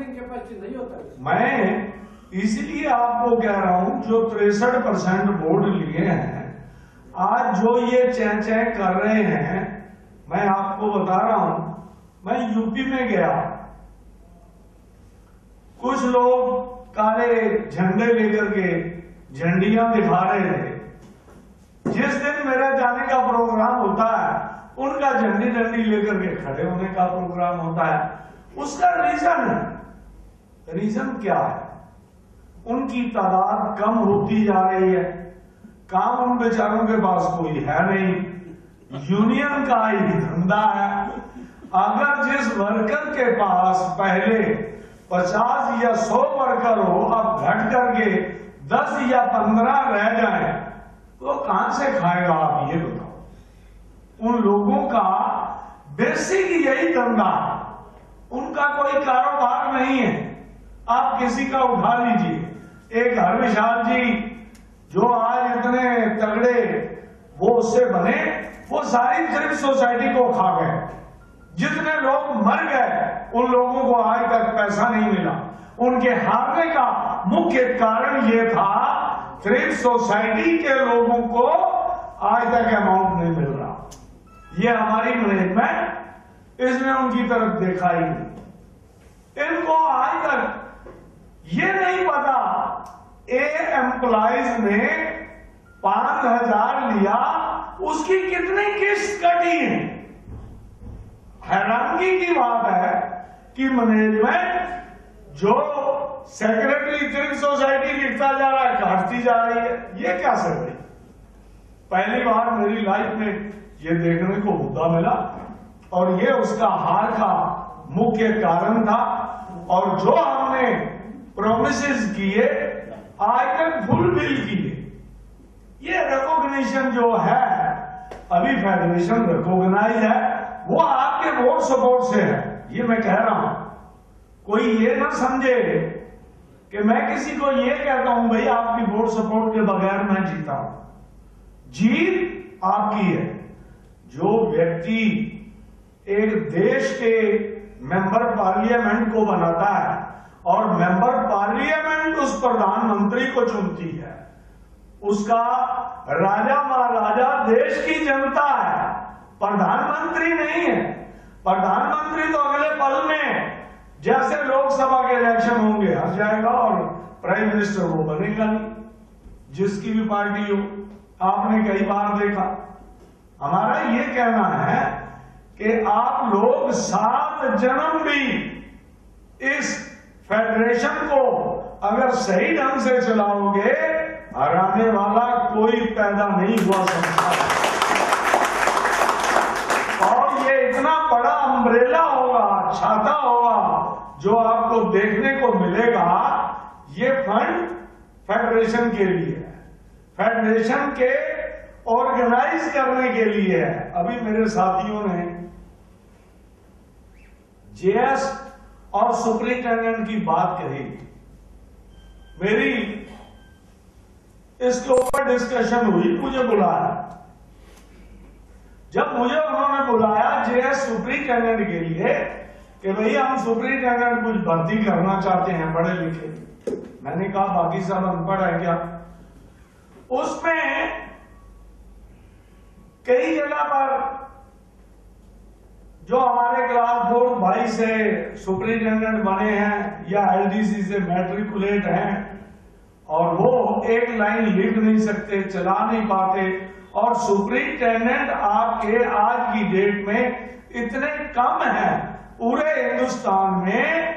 Bargaining capacity नहीं होता है। मैं इसलिए आपको कह रहा हूं, जो 63% वोट लिए हैं, आज जो ये चैं कर रहे हैं, मैं आपको बता रहा हूं, मैं यूपी में गया, कुछ लोग काले झंडे लेकर के झंडियां दिखा रहे थे। जिस दिन मेरा जाने का प्रोग्राम होता है, उनका झंडी डंडी लेकर के खड़े होने का प्रोग्राम होता है। उसका रीजन क्या है? उनकी तादाद कम होती जा रही है, काम उन बेचारों के पास कोई है नहीं, यूनियन का ही धंधा है। अगर जिस वर्कर के पास पहले 50 या 100 वर्कर हो, अब घट करके 10 या 15 रह जाए, तो कहां से खाएगा? आप ये बताओ। उन लोगों का बेसिक यही धंधा है, उनका कोई कारोबार नहीं है। आप किसी का उठा लीजिए, एक हरविशाल जी जो आज इतने तगड़े वो उससे बने, वो सारी थ्रिफ्ट सोसाइटी को खा गए। जितने लोग मर गए, उन लोगों को आज तक पैसा नहीं मिला। उनके हारने का मुख्य कारण ये था, थ्रिफ्ट सोसाइटी के लोगों को आज तक अमाउंट नहीं मिल रहा। ये हमारी मैनेजमेंट, इसने उनकी तरफ देखा ही नहीं। इनको आज तक ये नहीं पता, एम्प्लॉइज ने 5,000 लिया, उसकी कितनी किस्त कटी है। हैरानगी की बात है कि मैनेजमेंट जो सेक्रेटरी थ्रिफ्ट सोसाइटी लिखता जा रहा है, काटती जा रही है। ये क्या सर भाई? पहली बार मेरी लाइफ में ये देखने को मुद्दा मिला, और ये उसका हार का मुख्य कारण था। और जो हमने प्रोमिसेस किए, आज तक फुलफिल किए। ये रिकॉग्निशन जो है, अभी फेडरेशन रिकॉग्नाइज है, वो आपके वोट सपोर्ट से है। ये मैं कह रहा हूं, कोई ये ना समझे कि मैं किसी को ये कहता हूं भाई आपकी वोट सपोर्ट के बगैर मैं जीता हूं। जीत आपकी है। जो व्यक्ति एक देश के मेंबर पार्लियामेंट को बनाता है, और मेंबर पार्लियामेंट उस प्रधानमंत्री को चुनती है, उसका राजा महाराजा देश की जनता है, प्रधानमंत्री नहीं है। प्रधानमंत्री तो अगले पल में, जैसे लोकसभा के इलेक्शन होंगे, हट जाएगा और प्राइम मिनिस्टर वो बनेगा नहीं, जिसकी भी पार्टी हो। आपने कई बार देखा। हमारा ये कहना है कि आप लोग 7 जन्म भी इस फेडरेशन को अगर सही ढंग से चलाओगे, हराने वाला कोई पैदा नहीं हुआ सकता। और ये इतना बड़ा अम्ब्रेला होगा, छाता होगा, जो आपको देखने को मिलेगा। ये फंड फेडरेशन के लिए है, फेडरेशन के ऑर्गेनाइज करने के लिए है। अभी मेरे साथियों ने जेएस और सुपरिटेंडेंट की बात कही, मेरी इसके ऊपर डिस्कशन हुई, मुझे बुलाया। जब मुझे उन्होंने बुलाया जेएस सुपरिटेंडेंट के लिए कि भाई हम सुपरिटेंडेंट कुछ भर्ती करना चाहते हैं पढ़े लिखे, मैंने कहा बाकी सब अनपढ़ है क्या? उसमें कई जगह पर जो हमारे क्लास 4 भाई से सुपरिटेंडेंट बने हैं या एलडीसी से मैट्रिकुलेट हैं, और वो एक लाइन लिख नहीं सकते, चला नहीं पाते, और सुपरिटेंडेंट आपके आज की डेट में इतने कम हैं पूरे हिंदुस्तान में,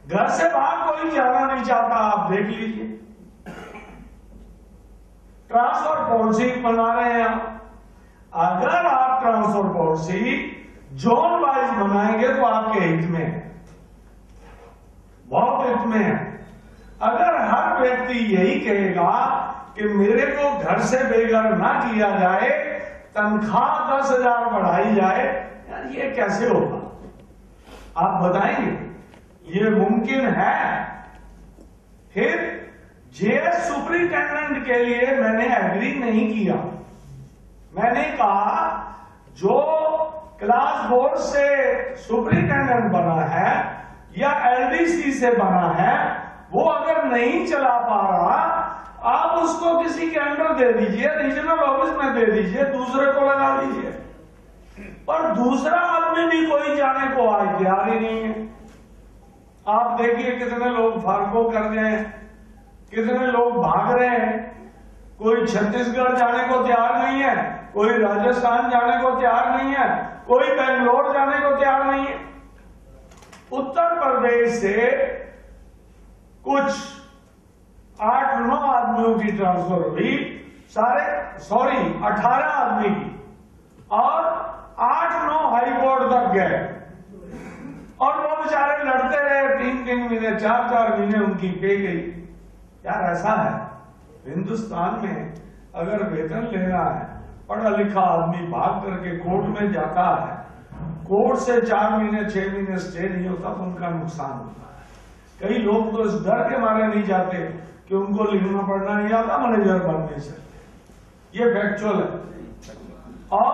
घर से बाहर कोई जाना नहीं चाहता। आप देख लीजिए, ट्रांसफर पॉलिसी बना रहे हैं हम। अगर आप ट्रांसफर पॉलिसी जोन वाइज बनाएंगे तो आपके हित में है, बहुत हित में है। अगर हर व्यक्ति यही कहेगा कि मेरे को घर से बेघर ना किया जाए, तनख्वाह 10,000 बढ़ाई जाए, यार ये कैसे होगा? आप बताएंगे ये मुमकिन है? फिर जेएस सुपरिटेंडेंट के लिए मैंने एग्री नहीं किया। मैंने कहा जो क्लास 4 से सुपरिटेंडेंट बना है या एलडीसी से बना है, वो अगर नहीं चला पा रहा, आप उसको किसी के अंडर दे दीजिए, रीजनल ऑफिस में दे दीजिए, दूसरे को लगा दीजिए। पर दूसरा आदमी भी कोई जाने को आज तैयार ही नहीं है। आप देखिए कितने लोग फार्गो कर रहे हैं, कितने लोग भाग रहे हैं। कोई छत्तीसगढ़ जाने को तैयार नहीं है, कोई राजस्थान जाने को तैयार नहीं है, कोई बेंगलोर जाने को तैयार नहीं है। उत्तर प्रदेश से कुछ 8-9 आदमियों की ट्रांसफर हुई, 18 आदमी की, और 8-9 हाई कोर्ट तक गए, और वो बेचारे लड़ते रहे 3-3 महीने, 4-4 महीने उनकी पे गई। यार ऐसा है हिंदुस्तान में, अगर वेतन लेना है, पढ़ा लिखा आदमी भाग करके कोर्ट में जाता है, कोर्ट से 4 महीने 6 महीने स्टे नहीं होता तो उनका नुकसान होता है। कई लोग तो इस डर के मारे नहीं जाते कि उनको लिखना पढ़ना नहीं आता, मैनेजर बन नहीं सकते। ये फैक्चुअल है, और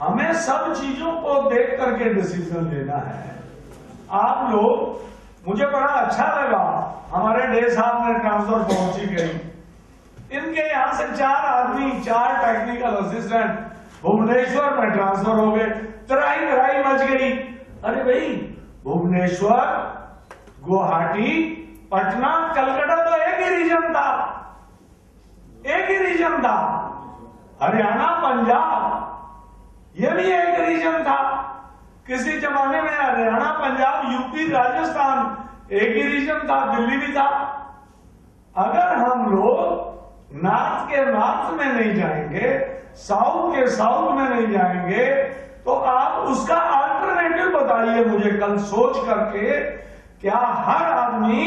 हमें सब चीजों को देख करके डिसीजन लेना है। आप लोग, मुझे बड़ा अच्छा लगा, हमारे डे साहब ने ट्रांसफर पहुंची गई। इनके यहां से 4 आदमी, 4 टेक्निकल असिस्टेंट भुवनेश्वर में ट्रांसफर हो गए। तराई मच गई। अरे भाई, भुवनेश्वर, गुवाहाटी, पटना, कलकत्ता तो एक ही रीजन था, एक ही रीजन था। हरियाणा, पंजाब, ये भी एक रीजन था। किसी जमाने में हरियाणा, पंजाब, यूपी, राजस्थान एक ही रीजन था, दिल्ली भी था। अगर हम लोग नॉर्थ के नॉर्थ में नहीं जाएंगे, साउथ के साउथ में नहीं जाएंगे, तो आप उसका अल्टरनेटिव बताइए मुझे कल सोच करके। क्या हर आदमी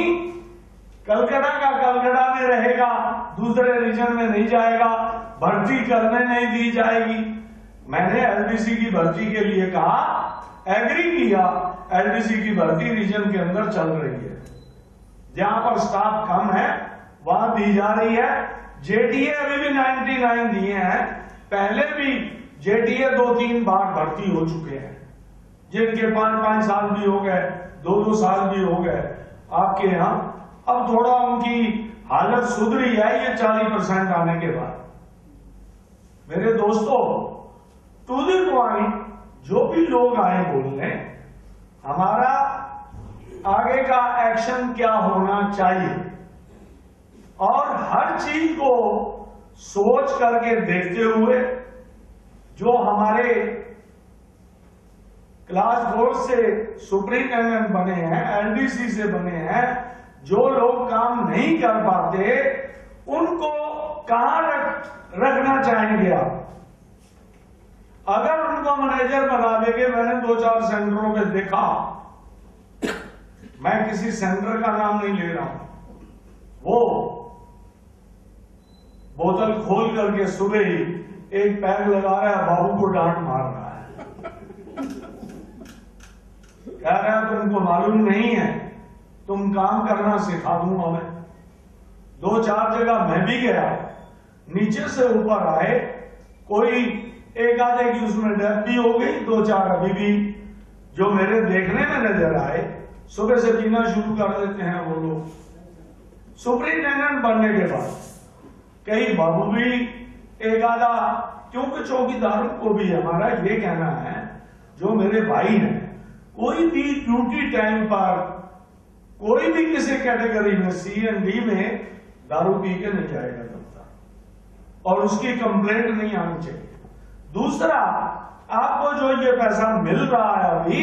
कलकत्ता का कलकत्ता में रहेगा, दूसरे रीजन में नहीं जाएगा, भर्ती करने नहीं दी जाएगी? मैंने एलडीसी की भर्ती के लिए कहा, एग्री किया, एलडीसी की भर्ती रीजन के अंदर चल रही है। जहां पर स्टाफ कम है वहां दी जा रही है। जेटीए अभी भी 99 दिए हैं, पहले भी जेटीए 2-3 बार भर्ती हो चुके हैं, जिनके 5-5 साल भी हो गए, 2-2 साल भी हो गए आपके यहां। अब थोड़ा उनकी हालत सुधरी है ये 40% आने के बाद। मेरे दोस्तों, टू द पॉइंट, जो भी लोग आए बोलने, हमारा आगे का एक्शन क्या होना चाहिए, और हर चीज को सोच करके देखते हुए, जो हमारे क्लास 4 से सुपरिटेंडेंट बने हैं, एलडीसी से बने हैं, जो लोग काम नहीं कर पाते उनको कहां रखना चाहेंगे आप? अगर उनको मैनेजर बना देंगे, मैंने 2-4 सेंटरों पे देखा, मैं किसी सेंटर का नाम नहीं ले रहा हूं, वो बोतल खोल करके सुबह ही एक पैग लगा रहा है, बाबू को डांट मार रहा है, कह रहा है तुमको मालूम नहीं है, तुम काम करना सिखा दूंगा मैं। 2-4 जगह मैं भी गया, नीचे से ऊपर आए, कोई एक आधे की उसमें डेथ भी हो गई, 2-4 अभी भी जो मेरे देखने में नजर आए, सुबह से पीना शुरू कर देते हैं वो लोग। सुपरिटेंडेंट बनने के बाद कई बाबू भी एक आधा, क्योंकि चौकीदार को भी हमारा ये कहना है, जो मेरे भाई हैं, कोई भी ड्यूटी टाइम पर कोई भी किसी कैटेगरी में सी एंड डी में दारू पी के नहीं जाएगा दफ्तर, और उसकी कंप्लेंट नहीं आनी चाहिए। दूसरा, आपको जो ये पैसा मिल रहा है अभी,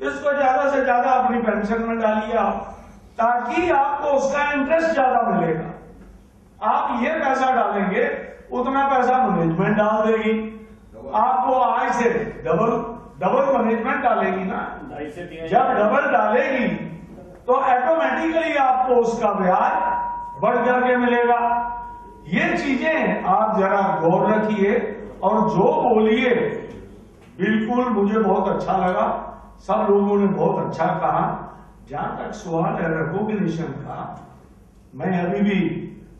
इसको ज्यादा से ज्यादा अपनी पेंशन में डालिए आप, ताकि आपको उसका इंटरेस्ट ज्यादा मिलेगा। आप ये पैसा डालेंगे, उतना पैसा मैनेजमेंट डाल देगी, आपको आय से डबल मैनेजमेंट डालेगी ना। जब डबल डालेगी तो ऑटोमेटिकली आपको उसका ब्याज बढ़ करके मिलेगा। ये चीजें आप जरा गौर रखिए, और जो बोलिए बिल्कुल मुझे बहुत अच्छा लगा, सब लोगों ने बहुत अच्छा कहा। जहां तक सवाल है रिकॉग्निशन का, मैं अभी भी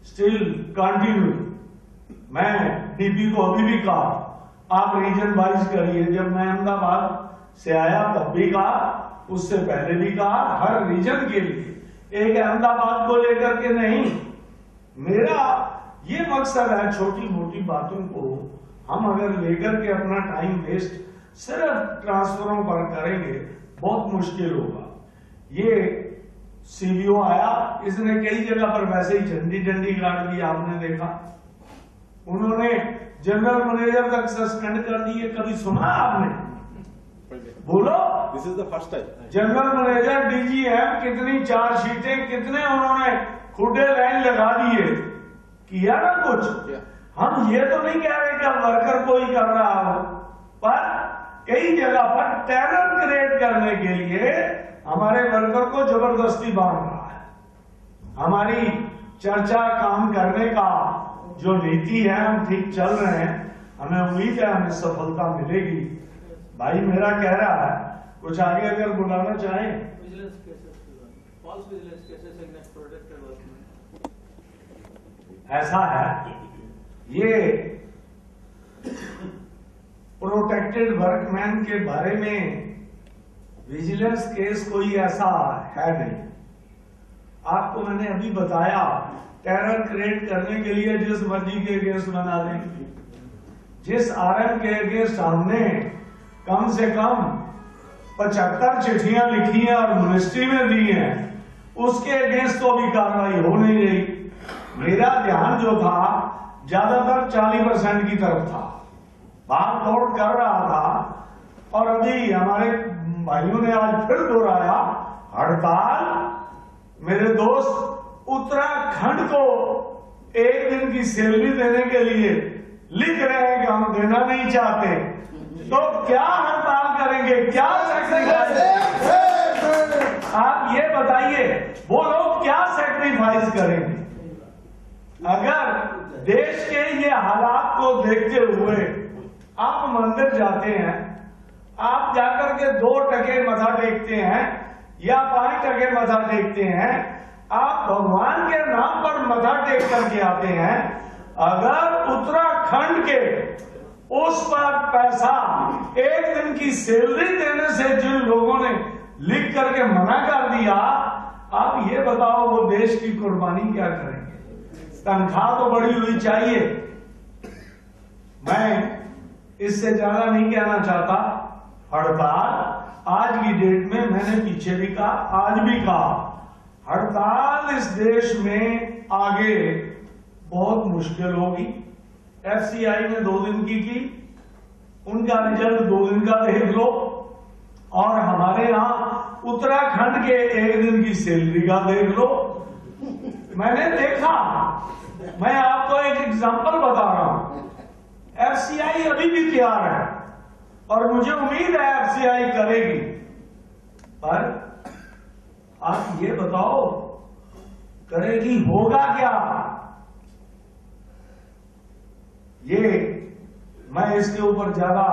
स्टिल कंटिन्यू, मैं डीपी को अभी भी कहा आप रीजन वाइज करिए। जब मैं अहमदाबाद से आया तब भी कहा, उससे पहले भी कहा, हर रीजन के लिए, एक अहमदाबाद को लेकर के नहीं। मेरा ये मकसद है, छोटी मोटी बातों को हम अगर लेकर के अपना टाइम वेस्ट सिर्फ ट्रांसफरों पर करेंगे बहुत मुश्किल होगा। ये सीबीओ आया, इसने कई जगह पर वैसे ही झंडी डंडी गाड़ दी, आपने देखा। उन्होंने जनरल मैनेजर तक सस्पेंड कर दिए, कभी सुना आपने? बोलो। This is the first time. General manager, DGM, कितनी चार्जशीटें, कितने उन्होंने खुदे लाइन लगा दिए, किया ना कुछ। हम ये तो नहीं कह रहे कि वर्कर को ही कर रहा हो, पर कई जगह पर टेरर क्रिएट करने के लिए हमारे वर्कर को जबरदस्ती बांध रहा है। हमारी चर्चा काम करने का जो नीति है, हम ठीक चल रहे हैं, हमें उम्मीद है हमें सफलता मिलेगी। भाई मेरा कह रहा है, कुछ आगे अगर बुलाना चाहें। ऐसा है, ये प्रोटेक्टेड वर्कमैन के बारे में विजिलेंस केस कोई ऐसा है नहीं। आपको मैंने अभी बताया, टेरर क्रिएट करने के लिए जिस मर्जी के अगेंस्ट बना देंगे। जिस आरएम के अगेंस्ट हमने कम से कम 75 चिट्ठियां लिखी हैं और मिनिस्ट्री में दी हैं, उसके अगेंस्ट तो भी कार्रवाई हो नहीं रही। मेरा ध्यान जो था ज्यादातर 40% की तरफ था, भाग दौड़ कर रहा था। और अभी हमारे भाइयों ने आज फिर दोहराया, हड़ताल। मेरे दोस्त उत्तराखंड को एक दिन की सैलरी देने के लिए लिख रहे हैं कि हम देना नहीं चाहते, तो क्या हड़ताल करेंगे, क्या सैक्रिफाइस? आप ये बताइए, वो लोग क्या सैक्रिफाइस करेंगे? अगर देश के ये हालात को देखते हुए आप मंदिर जाते हैं, आप जाकर के 2 टके मथा टेकते हैं या 5 टके मथा टेकते हैं, आप भगवान के नाम पर मथा टेक करके आते हैं। अगर उत्तराखंड के उस पर पैसा एक दिन की सैलरी देने से जिन लोगों ने लिख करके मना कर दिया, आप ये बताओ वो देश की कुर्बानी क्या करेंगे? तनख्वाह तो बढ़ी हुई चाहिए। मैं इससे ज्यादा नहीं कहना चाहता। हड़ताल आज की डेट में, मैंने पीछे भी कहा, आज भी कहा, हड़ताल इस देश में आगे बहुत मुश्किल होगी। एफसीआई ने 2 दिन की, उनका रिजल्ट 2 दिन का देख लो, और हमारे यहां उत्तराखंड के 1 दिन की सैलरी का देख लो। मैंने देखा, मैं आपको एक एग्जांपल बता रहा हूं। एफसीआई अभी भी तैयार है और मुझे उम्मीद है एफसीआई करेगी, पर आप ये बताओ करेगी, होगा क्या? ये मैं इसके ऊपर ज्यादा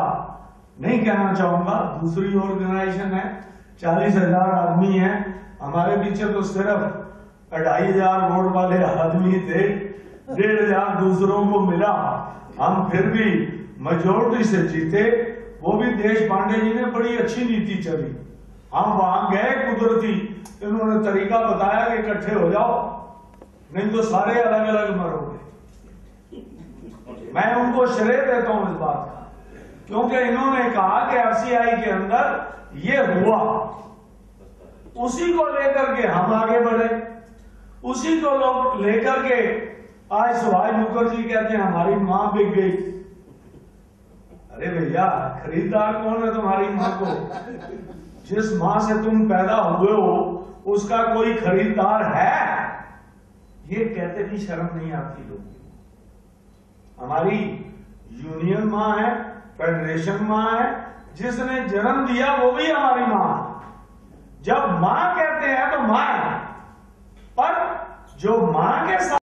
नहीं कहना चाहूंगा। दूसरी ऑर्गेनाइजेशन है, 40,000 आदमी है, हमारे पीछे तो सिर्फ 2,500 वोट वाले आदमी थे, 1,500 दूसरों को मिला। हम फिर भी मेजोरिटी से जीते। वो भी देश पांडे जी ने बड़ी अच्छी नीति चली। हम वहां गए, कुदरती इन्होंने तरीका बताया कि इकट्ठे हो जाओ, नहीं तो सारे अलग अलग मरोगे। मैं उनको श्रेय देता हूं इस बात का, क्योंकि इन्होंने कहा कि एफसीआई के अंदर ये हुआ, उसी को लेकर के हम आगे बढ़े, उसी को लोग लेकर के आज सुभाष मुखर्जी कहते हैं हमारी मां बिक गई। अरे भैया, खरीदार कौन है तुम्हारी मां को? जिस मां से तुम पैदा हुए हो उसका कोई खरीदार है? ये कहते भी शर्म नहीं आती लोग। हमारी यूनियन मां है, फेडरेशन मां है, जिसने जन्म दिया वो भी हमारी मां है। जब मां कहते हैं तो मां है, पर जो मां के साथ